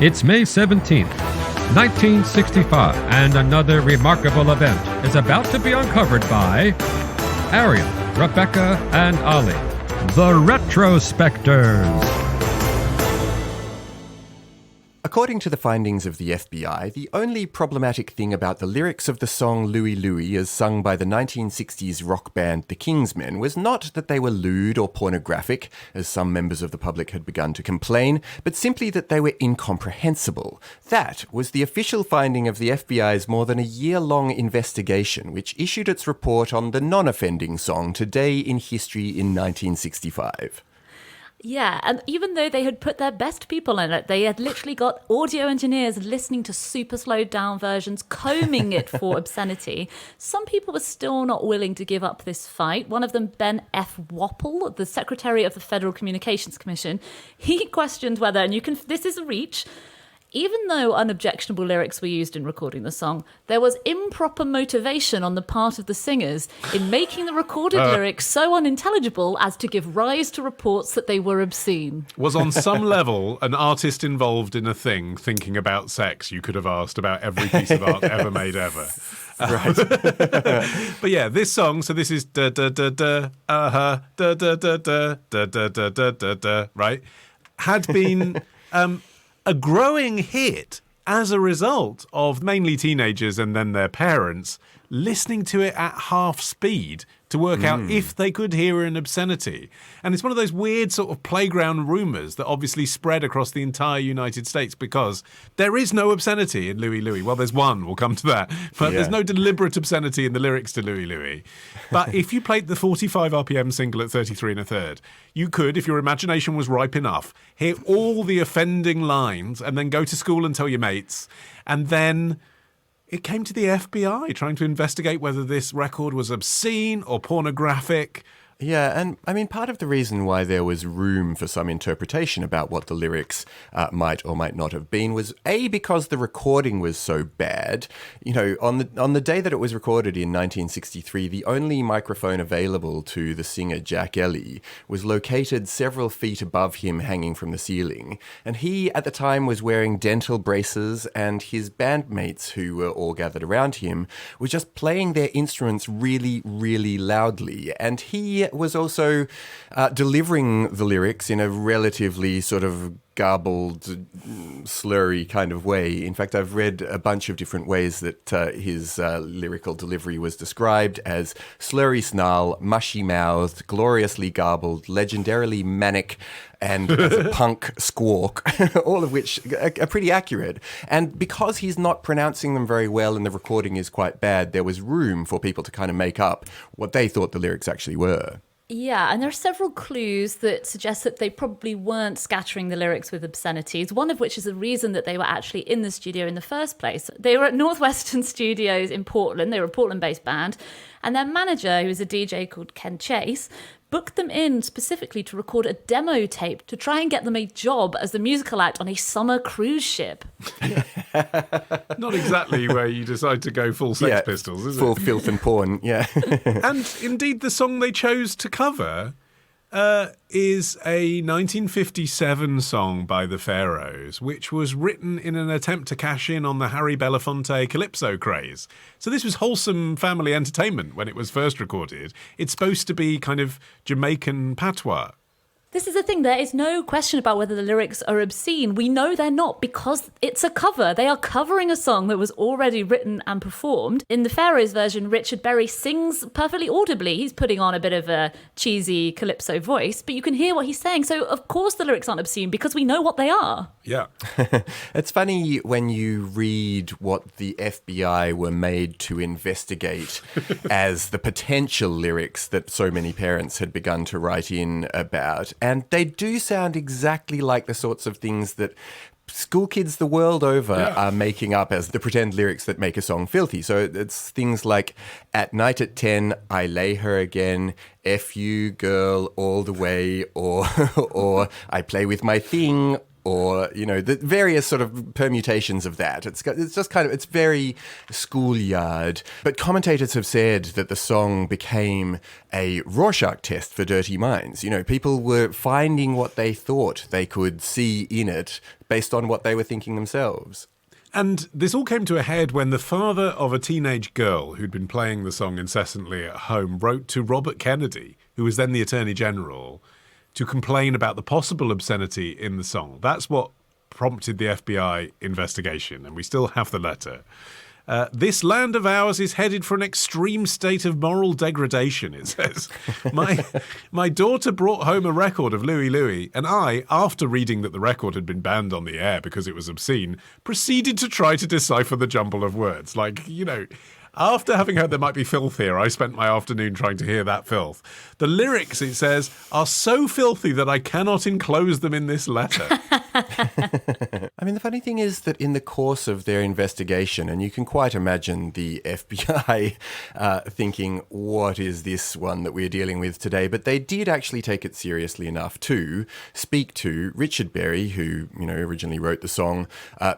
It's May 17th, 1965, and another remarkable event is about to be uncovered by Arion, Rebecca, and Olly, the Retrospectors. According to the findings of the FBI, the only problematic thing about the lyrics of the song Louie Louie as sung by the 1960s rock band the Kingsmen was not that they were lewd or pornographic, as some members of the public had begun to complain, but simply that they were incomprehensible. That was the official finding of the FBI's more than a year-long investigation, which issued its report on the non-offending song Today in History in 1965. Yeah, and even though they had put their best people in it, they had literally got audio engineers listening to super slowed down versions, combing it for obscenity. Some people were still not willing to give up this fight. One of them, Ben F. Wapple, the Secretary of the Federal Communications Commission, he questioned whether, and this is a reach, even though unobjectionable lyrics were used in recording the song, there was improper motivation on the part of the singers in making the recorded lyrics so unintelligible as to give rise to reports that they were obscene. Was on some level an artist involved in a thing thinking about sex you could have asked about every piece of art ever made ever. Right. But yeah, this song, so this is da da da da da da da da da da da da da, right, had been a growing hit as a result of mainly teenagers and then their parents listening to it at half speed to work out if they could hear an obscenity. And it's one of those weird sort of playground rumours that obviously spread across the entire United States because there is no obscenity in Louie Louie. Well, there's one, we'll come to that. But there's no deliberate obscenity in the lyrics to Louie Louie. But if you played the 45 RPM single at 33 1/3, you could, if your imagination was ripe enough, hear all the offending lines and then go to school and tell your mates. And then it came to the FBI trying to investigate whether this record was obscene or pornographic. Yeah, and I mean, part of the reason why there was room for some interpretation about what the lyrics might or might not have been was A, because the recording was so bad. You know, on the day that it was recorded in 1963, the only microphone available to the singer Jack Ellie was located several feet above him, hanging from the ceiling. And he, at the time, was wearing dental braces, and his bandmates, who were all gathered around him, were just playing their instruments really, really loudly. And he was also delivering the lyrics in a relatively sort of garbled, slurry kind of way. In fact, I've read a bunch of different ways that his lyrical delivery was described as slurry snarl, mushy-mouthed, gloriously garbled, legendarily manic, and as a punk squawk, all of which are pretty accurate. And because he's not pronouncing them very well and the recording is quite bad, there was room for people to kind of make up what they thought the lyrics actually were. Yeah, and there are several clues that suggest that they probably weren't scattering the lyrics with obscenities, one of which is the reason that they were actually in the studio in the first place. They were at Northwestern Studios in Portland. They were a Portland-based band, and their manager, who was a DJ called Ken Chase, booked them in specifically to record a demo tape to try and get them a job as the musical act on a summer cruise ship. Not exactly where you decide to go full Sex Pistols, is it? Full filth and porn, yeah. And indeed, the song they chose to cover is a 1957 song by the Pharaohs, which was written in an attempt to cash in on the Harry Belafonte Calypso craze. So this was wholesome family entertainment when it was first recorded. It's supposed to be kind of Jamaican patois. This is the thing, there is no question about whether the lyrics are obscene. We know they're not because it's a cover. They are covering a song that was already written and performed. In the Pharaohs version, Richard Berry sings perfectly audibly. He's putting on a bit of a cheesy calypso voice, but you can hear what he's saying. So of course the lyrics aren't obscene because we know what they are. Yeah. It's funny when you read what the FBI were made to investigate as the potential lyrics that so many parents had begun to write in about. And they do sound exactly like the sorts of things that school kids the world over are making up as the pretend lyrics that make a song filthy. So it's things like, at night at 10, I lay her again, F you girl all the way, or I play with my thing or, the various sort of permutations of that. It's just kind of, it's very schoolyard. But commentators have said that the song became a Rorschach test for dirty minds. People were finding what they thought they could see in it based on what they were thinking themselves. And this all came to a head when the father of a teenage girl who'd been playing the song incessantly at home wrote to Robert Kennedy, who was then the Attorney General, to complain about the possible obscenity in the song. That's what prompted the FBI investigation, and we still have the letter. This land of ours is headed for an extreme state of moral degradation, it says. My daughter brought home a record of Louie Louie, and I, after reading that the record had been banned on the air because it was obscene, proceeded to try to decipher the jumble of words. After having heard there might be filth here, I spent my afternoon trying to hear that filth. The lyrics, it says, are so filthy that I cannot enclose them in this letter. I mean, the funny thing is that in the course of their investigation, and you can quite imagine the FBI thinking, what is this one that we're dealing with today? But they did actually take it seriously enough to speak to Richard Berry, who, originally wrote the song,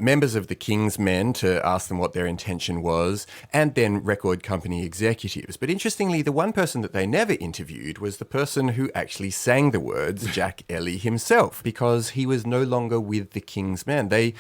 members of the Kingsmen to ask them what their intention was, and then record company executives. But interestingly, the one person that they never interviewed was the person who actually sang the words, Jack Ellie himself, because he was no longer with the Kingsmen. They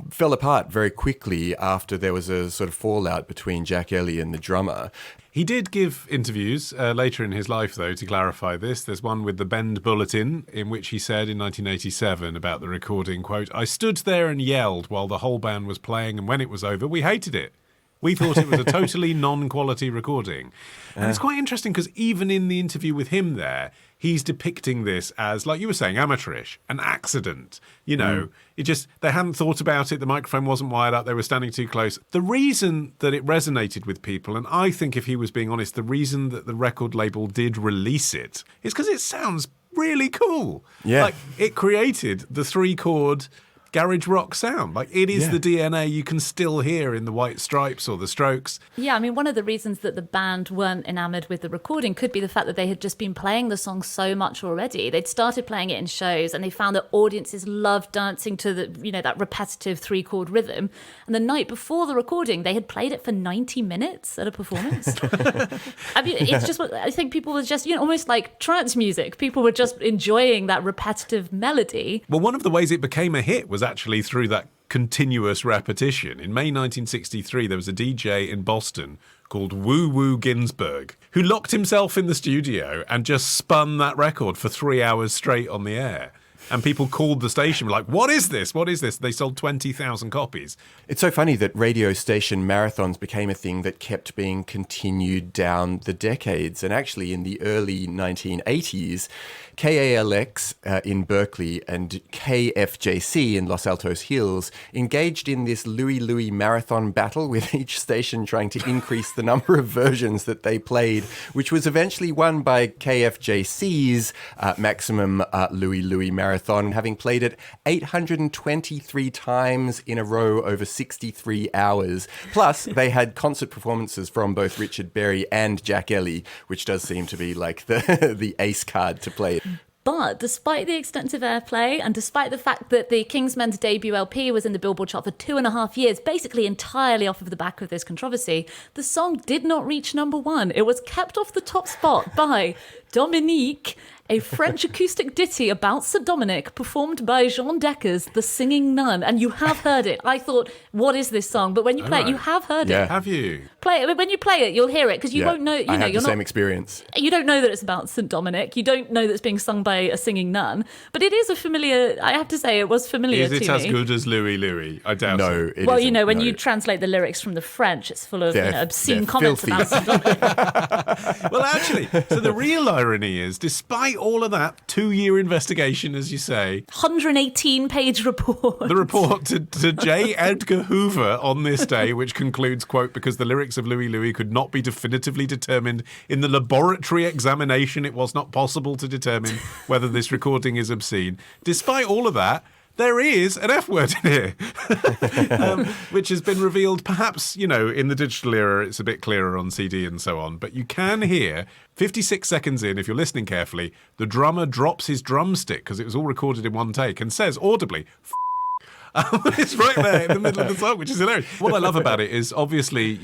fell apart very quickly after there was a sort of fallout between Jack Ellie and the drummer. He did give interviews later in his life, though, to clarify this. There's one with the Bend Bulletin in which he said in 1987 about the recording, quote, "I stood there and yelled while the whole band was playing, and when it was over, we hated it. We thought it was a totally non-quality recording." And it's quite interesting because even in the interview with him there, he's depicting this as, like you were saying, amateurish, an accident. It just, they hadn't thought about it, the microphone wasn't wired up, they were standing too close. The reason that it resonated with people, and I think if he was being honest, the reason that the record label did release it is because it sounds really cool. Yeah. It created the 3-chord garage rock sound. It is the DNA you can still hear in the White Stripes or the Strokes. Yeah, I mean, one of the reasons that the band weren't enamored with the recording could be the fact that they had just been playing the song so much already. They'd started playing it in shows and they found that audiences loved dancing to that repetitive 3-chord rhythm. And the night before the recording, they had played it for 90 minutes at a performance. I mean, it's just, I think people were just, almost like trance music. People were just enjoying that repetitive melody. Well, one of the ways it became a hit was actually through that continuous repetition. In May 1963, there was a DJ in Boston called Woo Woo Ginsberg who locked himself in the studio and just spun that record for 3 hours straight on the air. And people called the station, were like, what is this? What is this? They sold 20,000 copies. It's so funny that radio station marathons became a thing that kept being continued down the decades. And actually, in the early 1980s, KALX in Berkeley and KFJC in Los Altos Hills engaged in this Louie Louie marathon battle, with each station trying to increase the number of versions that they played, which was eventually won by KFJC's maximum Louie Louie marathon, having played it 823 times in a row over 63 hours. Plus, they had concert performances from both Richard Berry and Jack Ellie, which does seem to be like the ace card to play. But despite the extensive airplay and despite the fact that the Kingsmen's debut LP was in the Billboard chart for 2.5 years, basically entirely off of the back of this controversy, the song did not reach number 1. It was kept off the top spot by Dominique, a French acoustic ditty about Sir Dominic, performed by Jean Deckers, the singing nun. And you have heard it. I thought, what is this song? But when you play it, you have heard it. Have you? Play it. When you play it, you'll hear it because you won't know. I have the same experience. You don't know that it's about St. Dominic. You don't know that it's being sung by a singing nun. But it is a familiar. I have to say, it was familiar to me. Is it as good as Louie Louie? I doubt no, it. Well, when you translate the lyrics from the French, it's full of obscene comments filthy. about St. Dominic. Well, actually, so the real irony is, despite all of that 2-year investigation, as you say, 118-page report. The report to J. Edgar Hoover on this day, which concludes, quote, because the lyrics of Louie Louie could not be definitively determined in the laboratory examination, it was not possible to determine whether this recording is obscene. Despite all of that, there is an F word in here, which has been revealed perhaps, in the digital era, it's a bit clearer on CD and so on. But you can hear 56 seconds in, if you're listening carefully, the drummer drops his drumstick because it was all recorded in one take and says audibly, it's right there in the middle of the song, which is hilarious. What I love about it is obviously,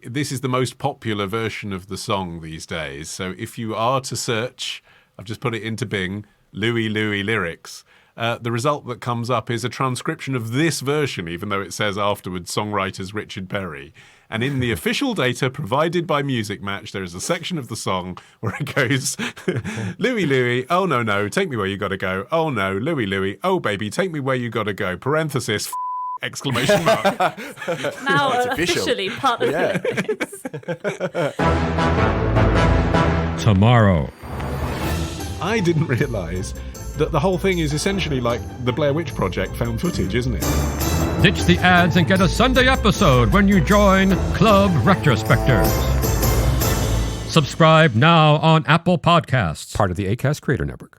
this is the most popular version of the song these days. So if you are to search, I've just put it into Bing, Louie Louie lyrics, the result that comes up is a transcription of this version, even though it says afterwards songwriters Richard Berry. And in the official data provided by Music Match, there is a section of the song where it goes, Louie Louie, oh no, no, take me where you gotta go. Oh no, Louie Louie, oh baby, take me where you gotta go. Parenthesis, exclamation mark. Now It's official. officially part of the lyrics. Tomorrow. I didn't realise that the whole thing is essentially like the Blair Witch Project found footage, isn't it? Ditch the ads and get a Sunday episode when you join Club Retrospectors. Subscribe now on Apple Podcasts. Part of the Acast Creator Network.